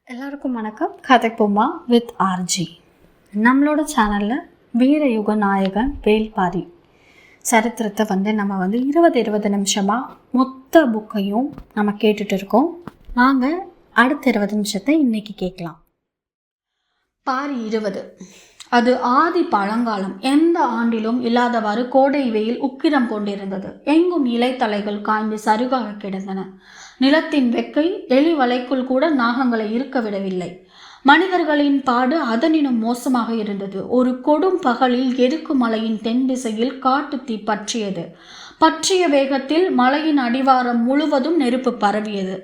எல்லாருக்கும் வணக்கம். கதைப்போமா with RJ. நம்மளோட சேனலில் வீரயுக நாயகன் வேல்பாரி சரித்திரத்தை நம்ம 20 நிமிஷமாக மொத்த புக்கையும் நம்ம கேட்டுட்டு இருக்கோம். வாங்க அடுத்த 20 நிமிஷத்தை இன்னைக்கு கேட்கலாம். பாரி 20. அது ஆதி பழங்காலம். எந்த ஆண்டிலும் இல்லாதவாறு கோடை வெயில் உக்கிரம் கொண்டிருந்தது. எங்கும் இலைத்தலைகள் காய்ந்து சருகாக கிடந்தன. நிலத்தின் வெக்கை எலி வலைக்குள் கூட நாகங்களை இருக்க விடவில்லை. மனிதர்களின் பாடு அதனினும் மோசமாக இருந்தது. ஒரு கொடும் பகலில் எருக்கு மலையின் தென் திசையில் காட்டு தீ பற்றியது. பற்றிய வேகத்தில் மலையின் அடிவாரம் முழுவதும் நெருப்பு பரவியது.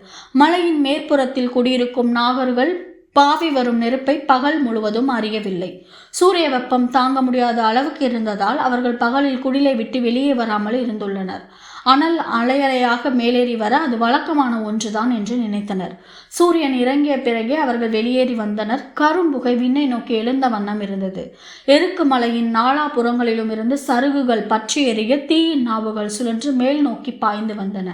மலையின் மேற்புறத்தில் குடியிருக்கும் நாகர்கள் பாவி வரும் நெருப்பை பகல் முழுவதும் அறியவில்லை. சூரிய வெப்பம் தாங்க முடியாத அளவுக்கு இருந்ததால் அவர்கள் பகலில் குடிலை விட்டு வெளியே வராமல் இருந்துள்ளனர். அனல் அலையலையாக மேலேறி வர அது வழக்கமான ஒன்றுதான் என்று நினைத்தனர். சூரியன் இறங்கிய பிறகே அவர்கள் வெளியேறி வந்தனர். கரும்புகை விண்ணை நோக்கி எழுந்த வண்ணம் இருந்தது. எருக்கு மலையின் நாலாபுறங்களிலும் இருந்து சருகுகள் பற்றி எறிய தீயின் நாவுகள் சுழன்று மேல் நோக்கி பாய்ந்து வந்தன.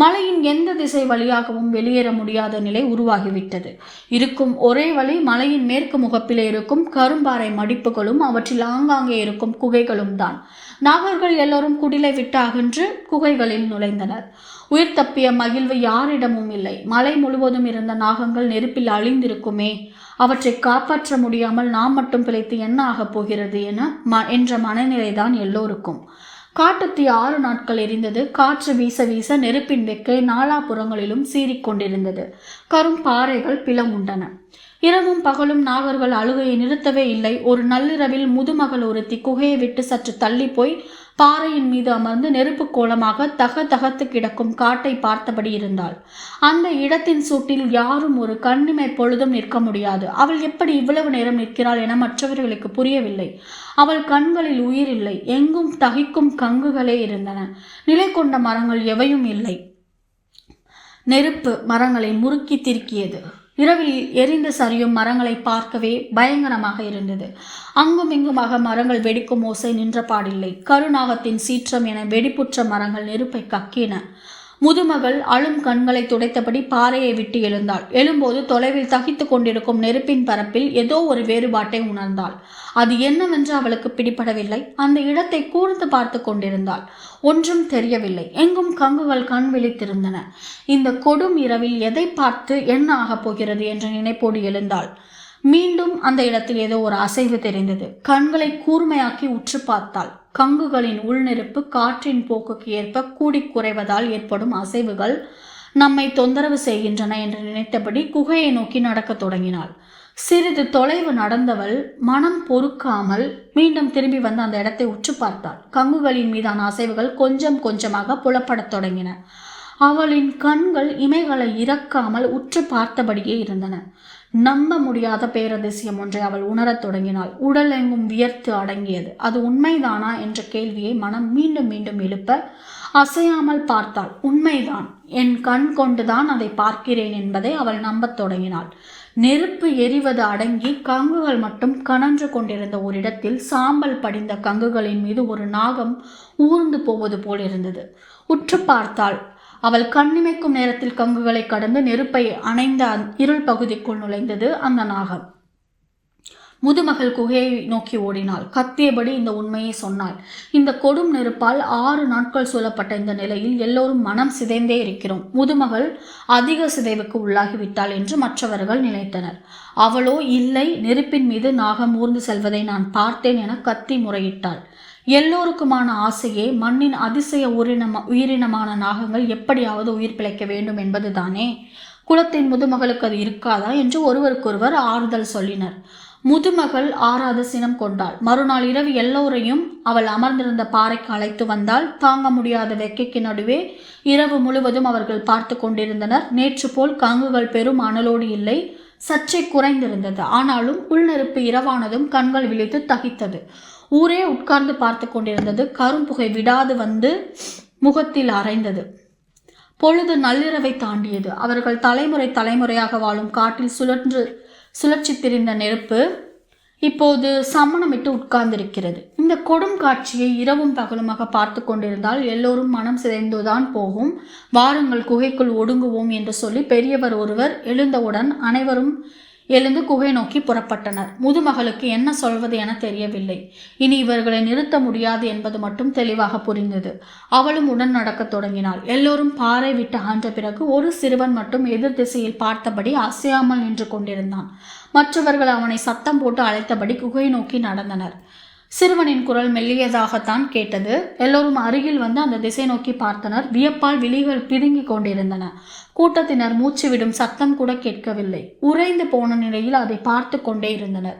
மலையின் எந்த திசை வழியாகவும் வெளியேற முடியாத நிலை உருவாகிவிட்டது. இருக்கும் ஒரே வழி மலையின் மேற்கு முகப்பிலே இருக்கும் கரும்பாறை மடிப்புகளும் அவற்றில் ஆங்காங்கே இருக்கும் குகைகளும் தான். நாகர்கள் எல்லோரும் குடிலை விட்டு அகன்று குகைகளில் நுழைந்தனர். உயிர் தப்பிய மகிழ்வு யாரிடமும் இல்லை. மலை முழுவதும் இருந்த நாகங்கள் நெருப்பில் அழிந்திருக்குமே, அவற்றை காப்பாற்ற முடியாமல் நாம் மட்டும் பிழைத்து என்ன ஆகப் போகிறது என்ற மனநிலைதான் எல்லோருக்கும். காட்டுத்தீ 6 நாட்கள் எரிந்தது. காற்று வீச வீச நெருப்பின் வெக்கை நாலாபுறங்களிலும் சீறிக்கொண்டிருந்தது. கரும் பாறைகள் பிளவுண்டன. இரவும் பகலும் நாகர்கள் அழுகையை நிறுத்தவே இல்லை. ஒரு நள்ளிரவில் முதுமகள் ஒருத்தி குகையை விட்டு சற்று தள்ளி போய் பாறையின் மீது அமர்ந்து நெருப்பு கோலமாக தகத்து கிடக்கும் காட்டை பார்த்தபடி இருந்தாள். அந்த இடத்தின் சூட்டில் யாரும் ஒரு கண்ணிமை பொழுதும் நிற்க முடியாது. அவள் எப்படி இவ்வளவு நேரம் நிற்கிறாள் என மற்றவர்களுக்கு புரியவில்லை. அவள் கண்களில் உயிர் இல்லை. எங்கும் தகிக்கும் கங்குகளே இருந்தன. நிலை கொண்ட மரங்கள் எவையும் இல்லை. நெருப்பு மரங்களை முறுக்கி திருக்கியது. இரவில் எரிந்து சரியும் மரங்களை பார்க்கவே பயங்கரமாக இருந்தது. அங்கும் இங்குமாக மரங்கள் வெடிக்கும் ஓசை நின்ற பாடில்லை. கருநாகத்தின் சீற்றம் என வெடிப்புற்ற மரங்கள் நெருப்பை கக்கின. முதுமகள் அழும் கண்களை துடைத்தபடி பாறையை விட்டு எழுந்தாள். எழும்போது தொலைவில் தகித்து கொண்டிருக்கும் நெருப்பின் பரப்பில் ஏதோ ஒரு வேறுபாட்டை உணர்ந்தாள். அது என்னவென்று அவளுக்கு பிடிபடவில்லை. அந்த இடத்தை கூர்ந்து பார்த்து கொண்டிருந்தாள். ஒன்றும் தெரியவில்லை. எங்கும் கங்குகள் கண் விழித்திருந்தன. இந்த கொடும் இரவில் எதை பார்த்து என்ன ஆகப் போகிறது என்ற நினைப்போடு எழுந்தாள். மீண்டும் அந்த இடத்தில் ஏதோ ஒரு அசைவு தெரிந்தது. கண்களை கூர்மையாக்கி உற்று பார்த்தாள். கங்குகளின் உள்நெருப்பு காற்றின் போக்குக்கு ஏற்ப கூடி குறைவதால் ஏற்படும் அசைவுகள் நம்மை தொந்தரவு செய்கின்றன என்று நினைத்தபடி குகையை நோக்கி நடக்க தொடங்கினாள். சிறிது தொலைவு நடந்தவள் மனம் பொறுக்காமல் மீண்டும் திரும்பி வந்து அந்த இடத்தை உற்று பார்த்தாள். கங்குகளின் மீதான அசைவுகள் கொஞ்சம் கொஞ்சமாக புலப்படத் தொடங்கின. அவளின் கண்கள் இமைகளை இறக்காமல் உற்று பார்த்தபடியே இருந்தன. நம்ப முடியாத பேரதிசயம் ஒன்றை அவள் உணரத் தொடங்கினாள். உடல் எங்கும் வியர்த்து அடங்கியது. அது உண்மைதானா என்ற கேள்வியை மனம் மீண்டும் மீண்டும் எழுப்ப அசையாமல் பார்த்தாள். உண்மைதான், என் கண் கொண்டுதான் அதை பார்க்கிறேன் என்பதை அவள் நம்பத் தொடங்கினாள். நெருப்பு எரிவது அடங்கி கங்குகள் மட்டும் கனன்று கொண்டிருந்த ஒரு இடத்தில் சாம்பல் படிந்த கங்குகளின் மீது ஒரு நாகம் ஊர்ந்து போவது போல் இருந்தது. உற்று பார்த்தாள். அவள் கண்ணிமைக்கும் நேரத்தில் கங்குகளை கடந்து நெருப்பை அணைந்த இருள் பகுதிக்குள் நுழைந்தது அந்த நாகம். முதுமகள் குகையை நோக்கி ஓடினாள். கத்தியபடி இந்த உண்மையை சொன்னாள். இந்த கொடும் நெருப்பால் 6 நாட்கள் சூழப்பட்ட இந்த நிலையில் எல்லோரும் மனம் சிதைந்தே இருக்கிறோம். முதுமகள் அதிக சிதைவுக்கு உள்ளாகிவிட்டாள் என்று மற்றவர்கள் நினைத்தனர். அவளோ இல்லை, நெருப்பின் மீது நாகம் ஊர்ந்து செல்வதை நான் பார்த்தேன் என கத்தி முறையிட்டாள். எல்லோருக்குமான ஆசையே மண்ணின் அதிசய உயிரினமான நாகங்கள் எப்படியாவது உயிர் பிழைக்க வேண்டும் என்பதுதானே. குலத்தின் முதுமகளுக்கு அது இருக்காதா என்று ஒருவருக்கொருவர் ஆறுதல் சொல்லினர். முதுமகள் ஆறாத சினம் கொண்டாள். மறுநாள் இரவு எல்லோரையும் அவள் அமர்ந்திருந்த பாறைக்கு அழைத்து வந்தாள். தாங்க முடியாத வெக்கைக்கு நடுவே இரவு முழுவதும் அவர்கள் பார்த்து கொண்டிருந்தனர். நேற்று போல் கங்குகள் பெரும் அனலோடு இல்லை, சற்றே குறைந்திருந்தது. ஆனாலும் உள்நெருப்பு இரவானதும் கண்கள் விழித்து தகித்தது. ஊரே உட்கார்ந்து பார்த்து கொண்டிருந்தது. கரும்புகை விடாது வந்து முகத்தில் அரைந்தது. பொழுது நள்ளிரவை தாண்டியது. அவர்கள் தலைமுறையாக வாழும் காட்டில் சுழற்சி திரிந்த நெருப்பு இப்போது சமணமிட்டு உட்கார்ந்திருக்கிறது. இந்த கொடும் காட்சியை இரவும் பகலுமாக பார்த்து கொண்டிருந்தால் எல்லோரும் மனம் சிதைந்துதான் போகும். வாருங்கள் குகைக்குள் ஒடுங்குவோம் என்று சொல்லி பெரியவர் ஒருவர் எழுந்தவுடன் அனைவரும் எழுந்து குகை நோக்கி புறப்பட்டனர். முதுமகளுக்கு என்ன சொல்வது என தெரியவில்லை. இனி இவர்களை நிறுத்த முடியாது என்பது மட்டும் தெளிவாக புரிந்தது. அவளும் உடன் நடக்கத் தொடங்கினாள். எல்லோரும் பாறை விட்டு அகன்ற பிறகு ஒரு சிறுவன் மட்டும் எதிர் திசையில் பார்த்தபடி அசையாமல் நின்று கொண்டிருந்தான். மற்றவர்கள் அவனை சத்தம் போட்டு அழைத்தபடி குகை நோக்கி நடந்தனர். சிறுவனின் குரல் மெல்லியதாகத்தான் கேட்டது. எல்லோரும் அருகில் வந்து அந்த திசை நோக்கி பார்த்தனர். வியப்பால் விழிகள் பிதுங்கிக் கொண்டிருந்தன. கூட்டத்தினர் மூச்சு விடும் சத்தம் கூட கேட்கவில்லை. உறைந்து போன நிலையில் அதை பார்த்து கொண்டே இருந்தனர்.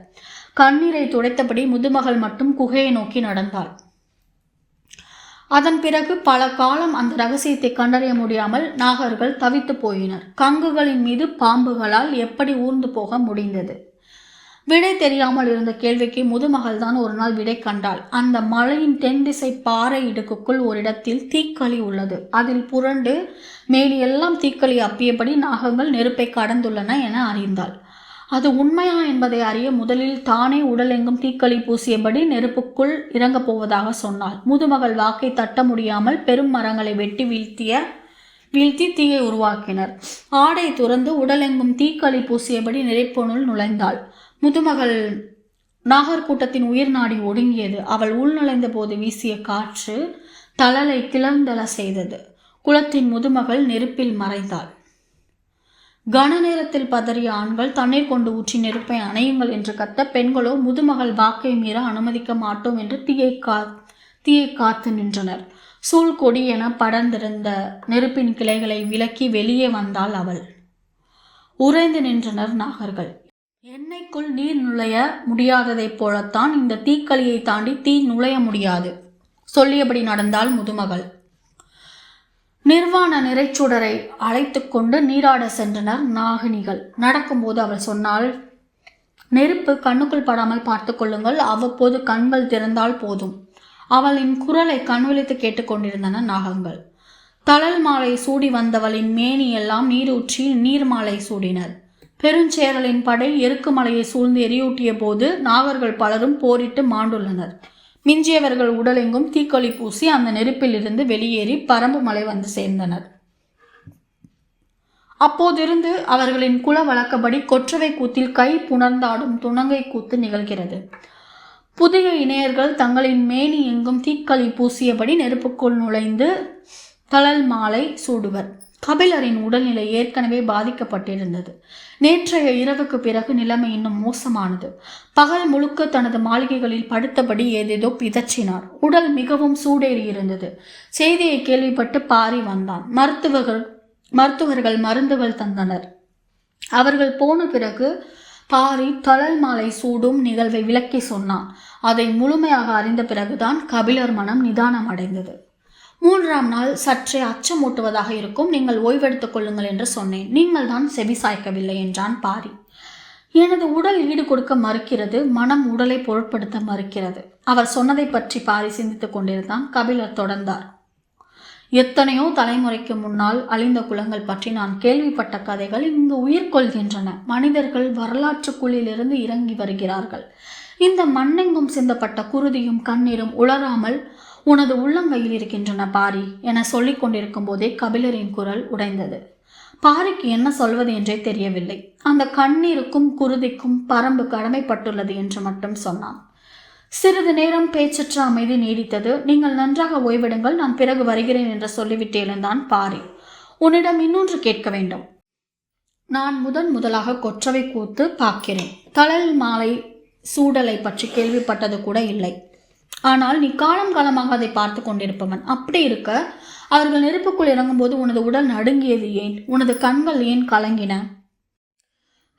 கண்ணீரை துடைத்தபடி முதுமகள் மட்டும் குகையை நோக்கி நடந்தாள். அதன் பிறகு பல காலம் அந்த ரகசியத்தை கண்டறிய முடியாமல் நாகர்கள் தவித்து போயினர். கங்குகளின் மீது பாம்புகளால் எப்படி ஊர்ந்து போக முடிந்தது? விடை தெரியாமல் இருந்த கேள்விக்கு முதுமகள் தான் ஒரு நாள் விடை கண்டாள். அந்த மலையின் தென் திசை பாறை இடுக்குக்குள் ஒரு இடத்தில் தீக்களி உள்ளது. அதில் புரண்டு மேலெல்லாம் தீக்களி அப்பியபடி நாகங்கள் நெருப்பை கடந்துள்ளன என அறிந்தாள். அது உண்மையா என்பதை அறிய முதலில் தானே உடலெங்கும் தீக்களி பூசியபடி நெருப்புக்குள் இறங்கப் போவதாக சொன்னாள். முதுமகள் வாக்கை தட்ட முடியாமல் பெரும் மரங்களை வெட்டி வீழ்த்தி தீயை உருவாக்கினர். ஆடை துறந்து உடலெங்கும் தீக்களி பூசியபடி நெருப்புனுள் நுழைந்தாள். முதுமகள் நாகர் கூட்டத்தின் உயிர் நாடி ஒடுங்கியது. அவள் உள்நுழைந்த போது வீசிய காற்று தளலை கிளர்ந்தள செய்தது. குலத்தின் முதுமகள் நெருப்பில் மறைந்தாள். கன நேரத்தில் பதறிய ஆண்கள் தண்ணீர் கொண்டு ஊற்றி நெருப்பை அணையுங்கள் என்று கத்த, பெண்களோ முதுமகள் வாக்கை மீற அனுமதிக்க மாட்டோம் என்று தீயை காத்து நின்றனர். சூழ்கொடி என படர்ந்திருந்த நெருப்பின் கிளைகளை விலக்கி வெளியே வந்தாள் அவள். உறைந்து நின்றனர் நாகர்கள். எண்ணெய்க்குள் நீர் நுழைய முடியாததைப் போலத்தான் இந்த தீக்களியை தாண்டி தீ நுழைய முடியாது. சொல்லியபடி நடந்தாள் முதுமகள். நிர்வாண நிறைச்சுடரை அழைத்து கொண்டு நீராட சென்றனர் நாகினிகள். நடக்கும்போது அவள் சொன்னாள், நெருப்பு கண்ணுக்குள் படாமல் பார்த்து கொள்ளுங்கள், அவ்வப்போது கண்கள் திறந்தால் போதும். அவளின் குரலை கண்விழித்து கேட்டுக்கொண்டிருந்தன நாகங்கள். தழல் மாலை சூடி வந்தவளின் மேனி எல்லாம் நீரூற்றி நீர்மாலை சூடினர். பெருஞ்சேரலின் படை எருக்கு மலையை சூழ்ந்து எரியூட்டிய போது நாகர்கள் பலரும் போரிட்டு மாண்டுள்ளனர். மிஞ்சியவர்கள் உடலெங்கும் தீக்களி பூசி அந்த நெருப்பில் இருந்து வெளியேறி பரம்பு மலை வந்து சேர்ந்தனர். அப்போதிருந்து அவர்களின் குல வழக்கப்படி கொற்றவை கூத்தில் கை புணர்ந்தாடும் துணங்கை கூத்து நிகழ்கிறது. புதிய இணையர்கள் தங்களின் மேனி எங்கும் தீக்களி பூசியபடி நெருப்புக்குள் நுழைந்து தழல் மாலை சூடுவர். கபிலரின் உடல்நிலை ஏற்கனவே பாதிக்கப்பட்டிருந்தது. நேற்றைய இரவுக்கு பிறகு நிலைமை இன்னும் மோசமானது. பகல் முழுக்க தனது மாளிகைகளில் படுத்தபடி ஏதேதோ பிதற்றினார். உடல் மிகவும் சூடேறியிருந்தது. செய்தியை கேள்விப்பட்டு பாரி வந்தான். மருத்துவர்கள் மருந்துகள் தந்தனர். அவர்கள் போன பிறகு பாரி தழல் மாலை சூடும் நிகழ்வை விளக்கி சொன்னான். அதை முழுமையாக அறிந்த பிறகுதான் கபிலர் மனம் நிதானம் அடைந்தது. 3ஆம் நாள் சற்றே அச்சமூட்டுவதாக இருக்கும், நீங்கள் ஓய்வெடுத்துக் கொள்ளுங்கள் என்று சொன்னேன். நீங்கள் தான் செவி சாய்க்கவில்லை என்றான் பாரி. எனது உடல் ஈடு கொடுக்க மறுக்கிறது, மனம் உடலை பொருட்படுத்த மறுக்கிறது. அவர் சொன்னதை பற்றி பாரி சிந்தித்துக் கொண்டிருந்தான். கபிலர் தொடர்ந்தார். எத்தனையோ தலைமுறைக்கு முன்னால் அழிந்த குலங்கள் பற்றி நான் கேள்விப்பட்ட கதைகள் இங்கு உயிர் கொள்கின்றன. மனிதர்கள் வரலாற்றுக்குள்ளிலிருந்து இறங்கி வருகிறார்கள். இந்த மண்ணெங்கும் சிந்தப்பட்ட குருதியும் கண்ணீரும் உளராமல் உனது உள்ளங்கையில் இருக்கின்றன பாரி என சொல்லிக் கொண்டிருக்கும் போதே கபிலரின் குரல் உடைந்தது. பாரிக்கு என்ன சொல்வது என்றே தெரியவில்லை. அந்த கண்ணீருக்கும் குருதிக்கும் பரம்பு கடமைப்பட்டுள்ளது என்று மட்டும் சொன்னான். சிறிது நேரம் பேச்சற்ற அமைதி நீடித்தது. நீங்கள் நன்றாக ஓய்விடுங்கள், நான் பிறகு வருகிறேன் என்று சொல்லிவிட்டு எழுந்தான் பாரி. உன்னிடம் இன்னொன்று கேட்க வேண்டும். நான் முதலாக கொற்றவை கூத்து பார்க்கிறேன். தழல் மாலை சூடலை பற்றி கேள்விப்பட்டது கூட இல்லை. ஆனால் நீ காலம் காலமாக அதை பார்த்து கொண்டிருப்பவன். அப்படி இருக்க அவர்கள் நெருப்புக்குள் இறங்கும்போது உனது உடல் நடுங்கியது ஏன்? உனது கண்கள் ஏன் கலங்கின?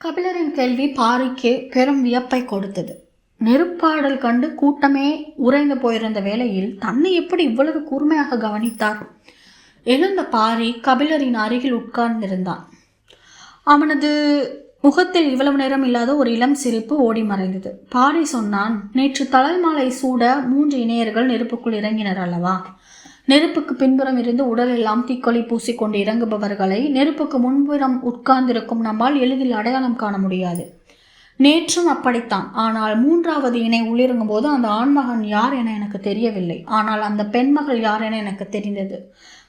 கபிலரின் கேள்வி பாரிக்கு பெரும் வியப்பை கொடுத்தது. நெருப்பாடல் கண்டு கூட்டமே உறைந்து போயிருந்த வேளையில் தன்னை எப்படி இவ்வளவு கூர்மையாக கவனித்தார்? எழுந்த பாரி கபிலரின் அருகில் உட்கார்ந்திருந்தான். அவனது முகத்தில் இவ்வளவு நேரம் இல்லாத ஒரு இளம் சிரிப்பு ஓடி மறைந்தது. பாரி சொன்னான், நேற்று தழல் மாலை சூட 3 இணையர்கள் நெருப்புக்குள் இறங்கினர் அல்லவா? நெருப்புக்கு பின்புறம் இருந்து உடல் எல்லாம் தீக்கொலை பூசிக்கொண்டு இறங்குபவர்களை நெருப்புக்கு முன்புறம் உட்கார்ந்திருக்கும் நம்மால் எளிதில் அடையாளம் காண முடியாது. நேற்றும் அப்படித்தான். ஆனால் 3வது இணை உள்ளிறங்கும் போது அந்த ஆண்மகன் யார் என எனக்கு தெரியவில்லை. ஆனால் அந்த பெண்மகள் யார் என எனக்கு தெரிந்தது.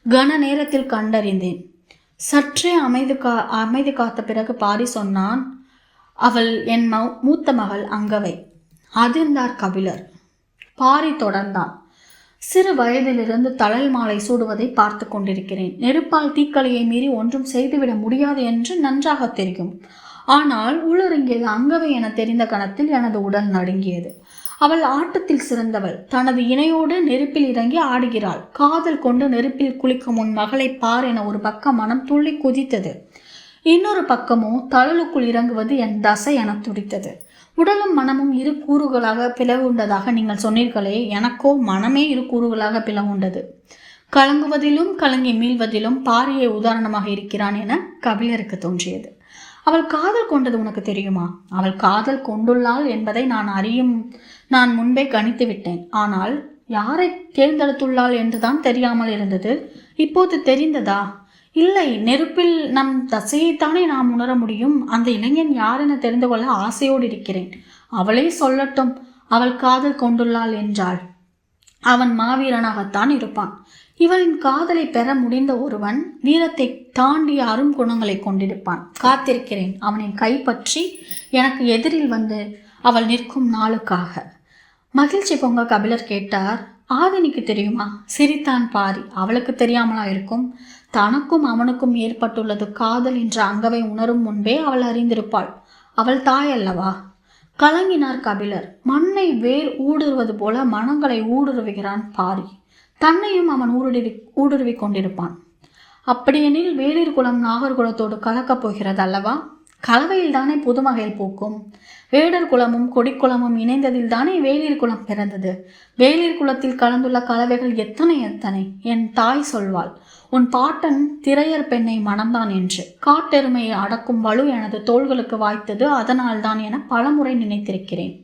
கன நேரத்தில் கண்டறிந்தேன். சற்றே அமைதி காத்த பிறகு பாரி சொன்னான், அவள் என் மூத்த மகள் அங்கவை. அதிர்ந்தார் கபிலர். பாரி தொடர்ந்தான், சிறு வயதிலிருந்து தழல் மாலை சூடுவதை பார்த்து கொண்டிருக்கிறேன். நெருப்பால் தீக்கலையை மீறி ஒன்றும் செய்துவிட முடியாது என்று நன்றாக தெரியும். ஆனால் உள்ளொருங்கியது அங்கவை என தெரிந்த கணத்தில் எனது உடல் நடுங்கியது. அவள் ஆட்டத்தில் சிறந்தவள். தனது இணையோடு நெருப்பில் இறங்கி ஆடுகிறாள். காதல் கொண்டு நெருப்பில் குளிக்கும் உன் மகளை பார் என ஒரு பக்கம் மனம் துள்ளி குதித்தது. இன்னொரு பக்கமோ தழலுக்குள் இறங்குவது என் தசை என துடித்தது. உடலும் மனமும் இரு கூறுகளாக பிளவுண்டதாக நீங்கள் சொன்னீர்களே, எனக்கோ மனமே இரு கூறுகளாக பிளவுண்டது. கலங்குவதிலும் கலங்கி மீள்வதிலும் பாரியை உதாரணமாக இருக்கிறான் என கபிலருக்கு தோன்றியது. அவள் காதல் கொண்டது உனக்கு தெரியுமா? அவள் காதல் கொண்டுள்ளாள் என்பதை நான் முன்பே கணித்து விட்டேன். ஆனால் யாரை தேர்ந்தெடுத்துள்ளாள் என்றுதான் தெரியாமல் இருந்தது. இப்போது தெரிந்ததா? இல்லை, நெருப்பில் நம் தசையைத்தானே நாம் உணர முடியும். அந்த இளைஞன் யார் என தெரிந்து கொள்ள ஆசையோடு இருக்கிறேன். அவளே சொல்லட்டும் அவள் காதல் கொண்டுள்ளாள் என்றாள். அவன் மாவீரனாகத்தான் இருப்பான். இவளின் காதலை பெற முடிந்த ஒருவன் வீரத்தை தாண்டிய அரும் குணங்களை கொண்டிருப்பான். காத்திருக்கிறேன் அவனின் கைப்பற்றி எனக்கு எதிரில் வந்து அவள் நிற்கும் நாளுக்காக. மகிழ்ச்சி பொங்க கபிலர் கேட்டார், ஆதினிக்கு தெரியுமா? சிரித்தான் பாரி. அவளுக்கு தெரியாமலா இருக்கும்? தனக்கும் அவனுக்கும் ஏற்பட்டுள்ளது காதல் என்ற அங்கவை உணரும் முன்பே அவள் அறிந்திருப்பாள். அவள் தாய் அல்லவா? கலங்கினார் கபிலர். மண்ணை வேர் ஊடுருவது போல மனங்களை ஊடுருவுகிறான் பாரி. தன்னையும் அவன் ஊடுருவி கொண்டிருப்பான். அப்படியெனில் வேளிர் குலம் நாகர்குலத்தோடு கலக்கப் போகிறது அல்லவா? கலவையில் தானே புதுமகையில் பூக்கும். வேடர் குலமும் கொடிக்குளமும் இணைந்ததில் தானே வேளிர் குலம் பிறந்தது. வேளிர் குலத்தில் கலந்துள்ள கலவைகள் எத்தனை எத்தனை! என் தாய் சொல்வாள், உன் பாட்டன் திரையர் பெண்ணை மணந்தான் என்று. காட்டெருமையை அடக்கும் வலு எனது தோள்களுக்கு வாய்த்தது அதனால்தான் என பலமுறை நினைத்திருக்கிறேன்.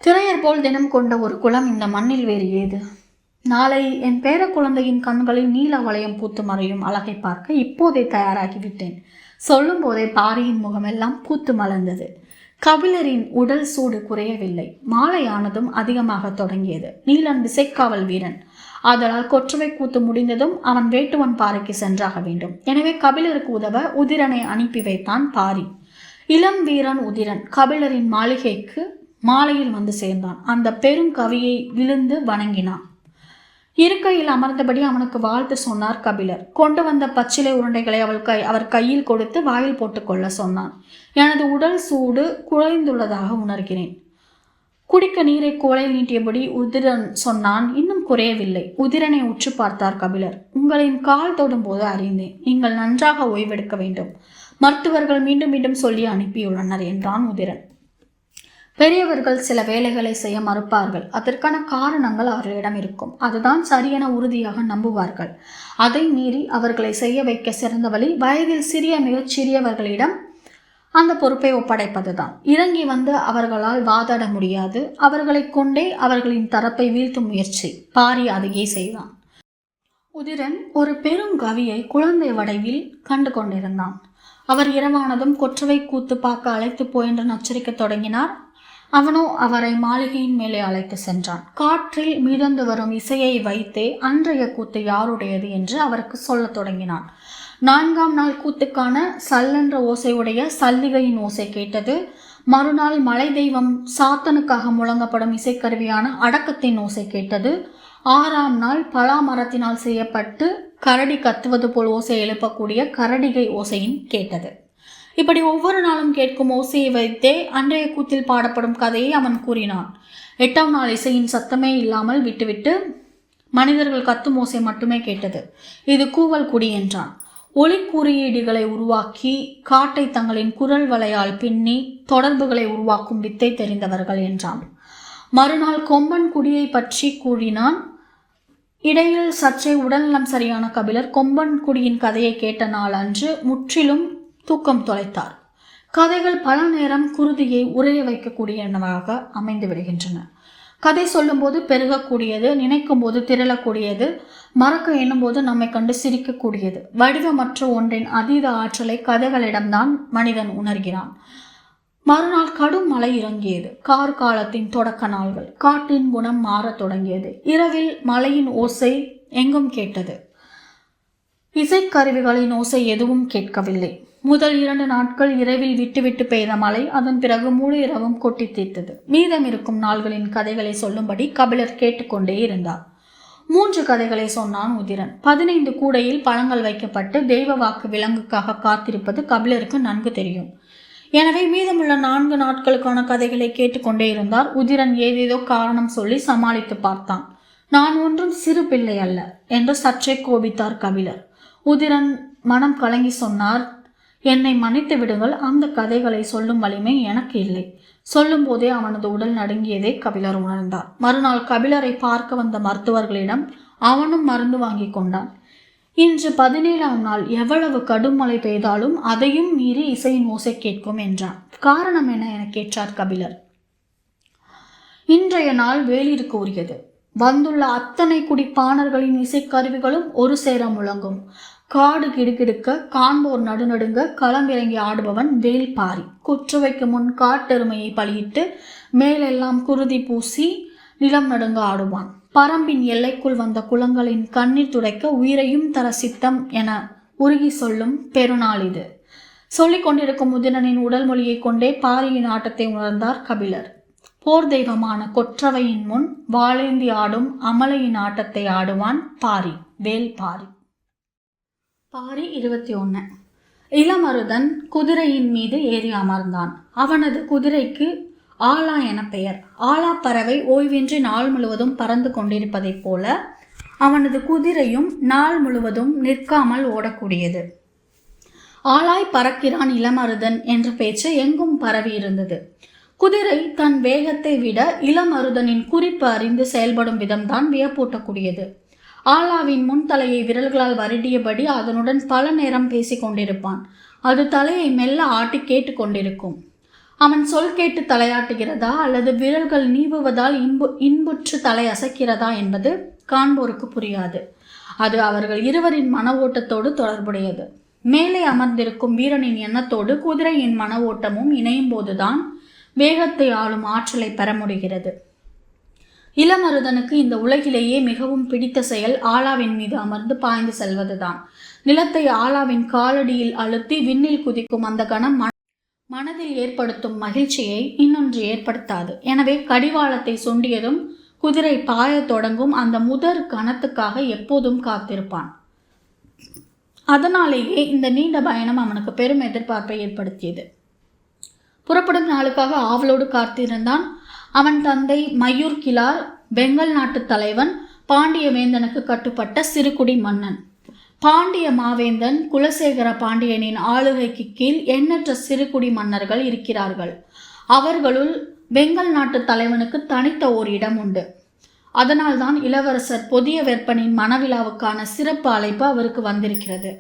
திரையர் போல் தினம் கொண்ட ஒரு குலம் இந்த மண்ணில் வேறு ஏது? நாளை என் பேர குழந்தையின் கண்களில் நீல வளையம் பூத்து மறையும் அழகை பார்க்க இப்போதே தயாராகிவிட்டேன். சொல்லும் போதே பாரியின் முகமெல்லாம் பூத்து மலர்ந்தது. கபிலரின் உடல் சூடு குறையவில்லை. மாலையானதும் அதிகமாக தொடங்கியது. நீலன் விசைக்காவல் வீரன். ஆதலால் கொற்றவை கூத்து முடிந்ததும் அவன் வேட்டுவன் பாறைக்கு சென்றாக வேண்டும். எனவே கபிலருக்கு உதவ உதிரனை அனுப்பி வைத்தான் பாரி. இளம் வீரன் உதிரன் கபிலரின் மாளிகைக்கு மாலையில் வந்து சேர்ந்தான். அந்த பெரும் கவியை விழுந்து வணங்கினான். இருக்கையில் அமர்ந்தபடி அவனுக்கு வாழ்த்து சொன்னார் கபிலர். கொண்டு வந்த பச்சிலை உருண்டைகளை அவர் கையில் கொடுத்து வாயில் போட்டுக்கொள்ள சொன்னான். எனது உடல் சூடு குறைந்துள்ளதாக உணர்கிறேன். குடிக்க நீரை கோலையில் நீட்டியபடி உதிரன் சொன்னான். இன்னும் குறையவில்லை. உதிரனை உற்று பார்த்தார் கபிலர். உங்களின் கால் தொடும் போது அறிந்தேன். நீங்கள் நன்றாக ஓய்வெடுக்க வேண்டும். மருத்துவர்கள் மீண்டும் மீண்டும் சொல்லி அனுப்பியுள்ளனர் என்றான் உதிரன். பெரியவர்கள் சில வேலைகளை செய்ய மறுப்பார்கள். அதற்கான காரணங்கள் அவர்களிடம் இருக்கும். அதுதான் சரியென உறுதியாக நம்புவார்கள். அதை மீறி அவர்களை செய்ய வைக்க சிறந்த வழி வயதில் மிகச் சிறியவர்களிடம் அந்த பொறுப்பை ஒப்படைப்பதுதான். இறங்கி வந்து அவர்களால் வாதாட முடியாது. அவர்களை கொண்டே அவர்களின் தரப்பை வீழ்த்தும் முயற்சி. பாரி அதையே செய்தான். உதிரன் ஒரு பெரும் கவியை குழந்தை வடிவில் கண்டு கொண்டிருந்தான். அவர் இரவானதும் கொற்றவை கூத்து பார்க்க அழைத்து போய் என்று நச்சரிக்க தொடங்கினார். அவனோ அவரை மாளிகையின் மேலே அழைத்து சென்றான். காற்றில் மிதந்து வரும் இசையை வைத்தே அன்றைய கூத்து யாருடையது என்று அவருக்கு சொல்லத் தொடங்கினான். 4ஆம் நாள் கூத்துக்கான சல்லென்ற ஓசையுடைய சல்லிகையின் ஓசை கேட்டது. மறுநாள் மலை தெய்வம் சாத்தனுக்காக முழங்கப்படும் இசைக்கருவியான அடக்கத்தின் ஓசை கேட்டது. 6ஆம் நாள் பலா மரத்தினால் செய்யப்பட்டு கரடி கத்துவது போல் ஓசை எழுப்பக்கூடிய கரடிகை ஓசையின் கேட்டது. இப்படி ஒவ்வொரு நாளும் கேட்கும் ஓசையை வைத்தே அன்றைய கூத்தில் பாடப்படும் கதையை அவன் கூறினான். 8ஆம் நாள் இசையின் சத்தமே இல்லாமல் விட்டுவிட்டு மனிதர்கள் கத்தும் ஓசை மட்டுமே கேட்டது. இது கூவல் குடி என்றான். ஒளி குறியீடுகளை உருவாக்கி காட்டை தங்களின் குரல் வலையால் பின்னி தொடர்புகளை உருவாக்கும் வித்தை தெரிந்தவர்கள் என்றான். மறுநாள் கொம்பன் குடியை பற்றி கூறினான். இடையில் சற்றே உடல்நலம் சரியான கபிலர் கொம்பன் குடியின் கதையை கேட்ட நாள் அன்று முற்றிலும் தூக்கம் தொலைத்தார். கதைகள் பல நேரம் குருதியை உறைய வைக்கக்கூடியனவாக அமைந்து விடுகின்றன. கதை சொல்லும்போது பெருகக்கூடியது, நினைக்கும் போது திரளக்கூடியது, மறக்க எண்ணும்போது நம்மை கண்டு சிரிக்கக்கூடியது. வடிவமற்ற ஒன்றின் அதீத ஆற்றலை கதைகளிடம்தான் மனிதன் உணர்கிறான். மறுநாள் கடும் மழை இறங்கியது. கார்காலத்தின் தொடக்க நாள்கள். காட்டின் குணம் மாறத் தொடங்கியது. இரவில் மழையின் ஓசை எங்கும் கேட்டது. இசைக்கருவிகளின் ஓசை எதுவும் கேட்கவில்லை. முதல் 2 நாட்கள் இரவில் விட்டு பெய்த மழை அதன் பிறகு முழு இரவும் கொட்டி தீர்த்தது. மீதம் இருக்கும் நாள்களின் கதைகளை சொல்லும்படி கபிலர் கேட்டுக்கொண்டே இருந்தார். 3 கதைகளை சொன்னான் உதிரன். 15 கூடையில் பழங்கள் வைக்கப்பட்டு தெய்வ வாக்கு விலங்குக்காக காத்திருப்பது கபிலருக்கு நன்கு தெரியும். எனவே மீதமுள்ள 4 நாட்களுக்கான கதைகளை கேட்டுக்கொண்டே இருந்தார். உதிரன் ஏதேதோ காரணம் சொல்லி சமாளித்து பார்த்தான். நான் ஒன்றும் சிறு பிள்ளை அல்ல என்று சற்றே கோபித்தார் கபிலர். உதிரன் மனம் கலங்கி சொன்னார், என்னை மன்னித்து விடுங்கள், அந்த கதைகளை சொல்லும் வலிமை எனக்கு இல்லை. சொல்லும் போதே அவனது உடல் நடுங்கியதை கபிலர் உணர்ந்தார். மறுநாள் கபிலரை பார்க்க வந்த மருத்துவர்களிடம் அவனும் மருந்து வாங்கி கொண்டான். இன்று 17ஆம் நாள். எவ்வளவு கடும் மழை பெய்தாலும் அதையும் மீறி இசையின் ஓசை கேட்கும் என்றான். காரணம் என்ன என கேட்டார் கபிலர். இன்றைய நாள் வேலிற்கு உரியது. வந்துள்ள அத்தனை குடிப்பாணர்களின் இசைக்கருவிகளும் ஒரு சேர முழங்கும். காடு கிடுகிடுக்க, காண்போர் நடுநடுங்க, களமிறங்கி ஆடுபவன் வேல்பாரி. குற்றவைக்கு முன் காட்டெருமையை பலியிட்டு மேலெல்லாம் குருதி பூசி நிலம் நடுங்க ஆடுவான். பரம்பின் எல்லைக்குள் வந்த குளங்களின் கண்ணீர் துடைக்க உயிரையும் தர சித்தம் என உருகி சொல்லும் பெருநாள் இது. சொல்லிக் கொண்டிருக்கும் உதிரனின் உடல் மொழியை கொண்டே பாரியின் ஆட்டத்தை உணர்ந்தார் கபிலர். போர் தெய்வமான கொற்றவையின் முன் வாளேந்தி ஆடும் அமலையின் ஆட்டத்தை ஆடுவான் பாரி, வேல்பாரி. பாரி 21. இளமருதன் குதிரையின் மீது ஏறி அமர்ந்தான். அவனது குதிரைக்கு ஆலா என பெயர். ஆலா பறவை ஓய்வின்றி நாள் முழுவதும் பறந்து கொண்டிருப்பதைப் போல அவனது குதிரையும் நாள் முழுவதும் நிற்காமல் ஓடக்கூடியது. ஆளாய் பறக்கிறான் இளமருதன் என்ற பேச்சு எங்கும் பரவி இருந்தது. குதிரை தன் வேகத்தை விட இளமருதனின் குறிப்பு அறிந்து செயல்படும் விதம்தான் வியப்பூட்டக்கூடியது. ஆலாவின் முன் தலையை விரல்களால் வருடியபடி அதனுடன் பல நேரம் பேசிக் கொண்டிருப்பான். அது தலையை மெல்ல ஆட்டி கேட்டு கொண்டிருக்கும். அவன் சொல் கேட்டு தலையாட்டுகிறதா அல்லது விரல்கள் நீவுவதால் இன்புற்று தலை அசைக்கிறதா என்பது காண்போருக்கு புரியாது. அது அவர்கள் இருவரின் மன ஓட்டத்தோடு தொடர்புடையது. மேலே அமர்ந்திருக்கும் வீரனின் எண்ணத்தோடு குதிரையின் மன ஓட்டமும் இணையும் போதுதான் வேகத்தை ஆளும் ஆற்றலை பெற முடிகிறது. இளமருதனுக்கு இந்த உலகிலேயே மிகவும் பிடித்த செயல் ஆலாவின் மீது அமர்ந்து பாய்ந்து செல்வதுதான். நிலத்தை ஆலாவின் காலடியில் அழுத்தி விண்ணில் குதிக்கும் அந்த கணம் மனதில் ஏற்படுத்தும் மகிழ்ச்சியை இன்னொன்று ஏற்படுத்தாது. எனவே கடிவாளத்தை சொண்டியதும் குதிரை பாயத் தொடங்கும் அந்த முதற் கணத்துக்காக எப்போதும் காத்திருப்பான். அதனாலேயே இந்த நீண்ட பயணம் அவனுக்கு பெரும் எதிர்பார்ப்பை ஏற்படுத்தியது. புறப்படும் நாளுக்காக ஆவலோடு காத்திருந்தான். அவன் தந்தை மயூர் கிலார் பெங்கல் நாட்டு தலைவன், பாண்டிய வேந்தனுக்கு கட்டுப்பட்ட சிறுகுடி மன்னன். பாண்டிய மாவேந்தன் குலசேகர பாண்டியனின் ஆளுகைக்கு கீழ் எண்ணற்ற சிறுகுடி மன்னர்கள் இருக்கிறார்கள். அவர்களுள் பெங்கல் நாட்டு தலைவனுக்கு தனித்த ஓர் இடம் உண்டு. அதனால்தான் இளவரசர் பொதிய வெப்பனின் மணவிழாவுக்கான சிறப்பு அழைப்பு அவருக்கு வந்திருக்கிறது.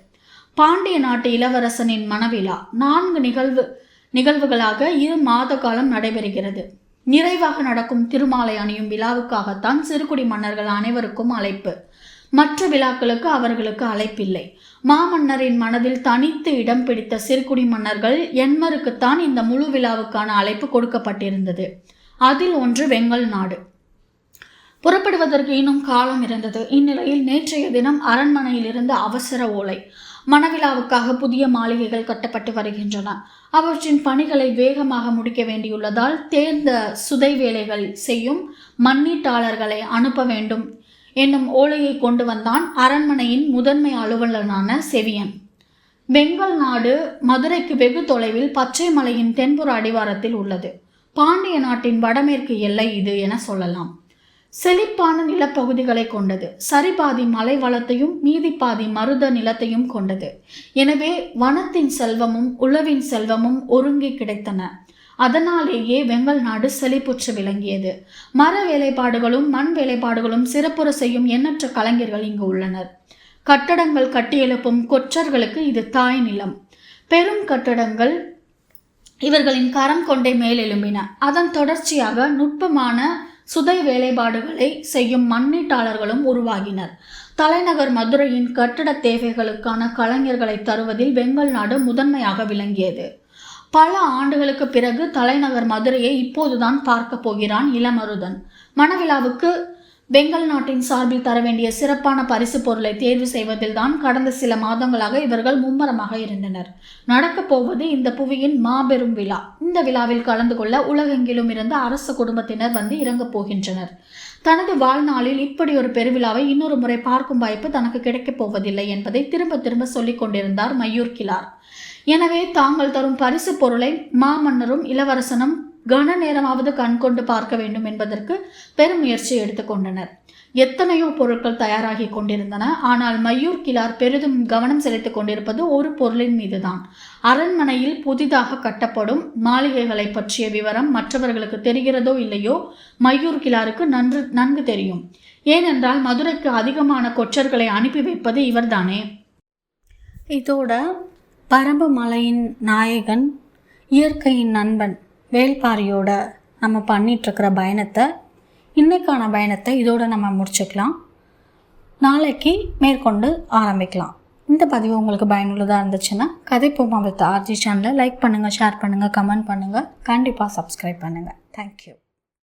பாண்டிய நாட்டு இளவரசனின் மணவிழா 4 நிகழ்வுகளாக 2 மாத காலம் நடைபெறுகிறது. நிறைவாக நடக்கும் திருமாலை அணியும் விழாவுக்காகத்தான் சிறுகுடி மன்னர்கள் அனைவருக்கும் அழைப்பு. மற்ற விழாக்களுக்கு அவர்களுக்கு அழைப்பில்லை. மாமன்னரின் மனதில் தனித்து இடம் பிடித்த சிறுகுடி மன்னர்கள் எண்மருக்குத்தான் இந்த முழு விழாவுக்கான அழைப்பு கொடுக்கப்பட்டிருந்தது. அதில் ஒன்று வெங்கல் நாடு. புறப்படுவதற்கு இன்னும் காலம் இருந்தது. இந்நிலையில் நேற்றைய தினம் அரண்மனையில் இருந்து அவசர ஓலை. மணவிழாவுக்காக புதிய மாளிகைகள் கட்டப்பட்டு வருகின்றன. அவற்றின் பணிகளை வேகமாக முடிக்க வேண்டியுள்ளதால் தேர்ந்த சுதை வேலைகள் செய்யும் மண்ணீட்டாளர்களை அனுப்ப வேண்டும் என்னும் ஓலையை கொண்டு வந்தான் அரண்மனையின் முதன்மை அலுவலரான செவியன். பெங்கல் நாடு மதுரைக்கு வெகு தொலைவில் பச்சை மலையின் தென்புற அடிவாரத்தில் உள்ளது. பாண்டிய நாட்டின் வடமேற்கு எல்லை இது என சொல்லலாம். செழிப்பான நிலப்பகுதிகளை கொண்டது. சரிபாதி மலை வளத்தையும் மீதிப்பாதி மருத நிலத்தையும் கொண்டது. எனவே வனத்தின் செல்வமும் உழவின் செல்வமும் ஒருங்கி கிடைத்தன. அதனாலேயே வெங்கல் நாடு செழிப்புற்று விளங்கியது. மர வேலைப்பாடுகளும் மண் வேலைப்பாடுகளும் சிறப்புற செய்யும் எண்ணற்ற கலைஞர்கள் இங்கு உள்ளனர். கட்டடங்கள் கட்டியெழுப்பும் கொற்றர்களுக்கு இது தாய் நிலம். பெரும் கட்டடங்கள் இவர்களின் கரம் கொண்டே மேலெழும்பின. அதன் தொடர்ச்சியாக நுட்பமான சுதை வேலைப்பாடுகளை செய்யும் மண்ணீட்டாளர்களும் உருவாகினர். தலைநகர் மதுரையின் கட்டட தேவைகளுக்கான கலைஞர்களை தருவதில் வெங்கல் நாடு முதன்மையாக விளங்கியது. பல ஆண்டுகளுக்கு பிறகு தலைநகர் மதுரையை இப்போதுதான் பார்க்க போகிறான் இளமருதன். மணவிழாவுக்கு பெங்கல் நாட்டின் சார்பில் தர வேண்டிய சிறப்பான பரிசு பொருளை தேர்வு செய்வதில் தான் கடந்த சில மாதங்களாக இவர்கள் மும்மரமாக இருந்தனர். நடக்கப் போவது இந்த புவியின் மாபெரும் விழா. இந்த விழாவில் கலந்து கொள்ள உலகெங்கிலும் இருந்து அரச குடும்பத்தினர் வந்து இறங்கப் போகின்றனர். தனது வாழ்நாளில் இப்படி ஒரு பெருவிழாவை இன்னொரு முறை பார்க்கும் வாய்ப்பு தனக்கு கிடைக்கப் போவதில்லை என்பதை திரும்ப திரும்ப சொல்லிக் கொண்டிருந்தார் மையூர் கிழார். எனவே தாங்கள் தரும் பரிசு பொருளை மாமன்னரும் இளவரசனும் கன நேரமாவது கண்கொண்டு பார்க்க வேண்டும் என்பதற்கு பெரும் முயற்சி எடுத்துக்கொண்டனர். எத்தனையோ பொருட்கள் தயாராகி கொண்டிருந்தன. ஆனால் மையூர் கிழார் பெரிதும் கவனம் செலுத்திக் கொண்டிருப்பது ஒரு பொருளின் மீதுதான். அரண்மனையில் புதிதாக கட்டப்படும் மாளிகைகளை பற்றிய விவரம் மற்றவர்களுக்கு தெரிகிறதோ இல்லையோ, மையூர் கிழாருக்கு நன்கு தெரியும். ஏனென்றால் மதுரைக்கு அதிகமான கொற்றர்களை அனுப்பி வைப்பது இவர்தானே. இதோட பரம்பு மலையின் நாயகன், இயற்கையின் நண்பன் வேல்பாரியோட நம்ம பண்ணிகிட்ருக்கிற பயணத்தை, இன்றைக்கான பயணத்தை இதோடு நம்ம முடிச்சுக்கலாம். நாளைக்கு மேற்கொண்டு ஆரம்பிக்கலாம். இந்த பதிவு உங்களுக்கு பயனுள்ளதாக இருந்துச்சுன்னா கதைப்போமா வித் ஆர்ஜி சேனலை லைக் பண்ணுங்கள், ஷேர் பண்ணுங்கள், கமெண்ட் பண்ணுங்கள், கண்டிப்பாக சப்ஸ்கிரைப் பண்ணுங்கள். தேங்க்யூ.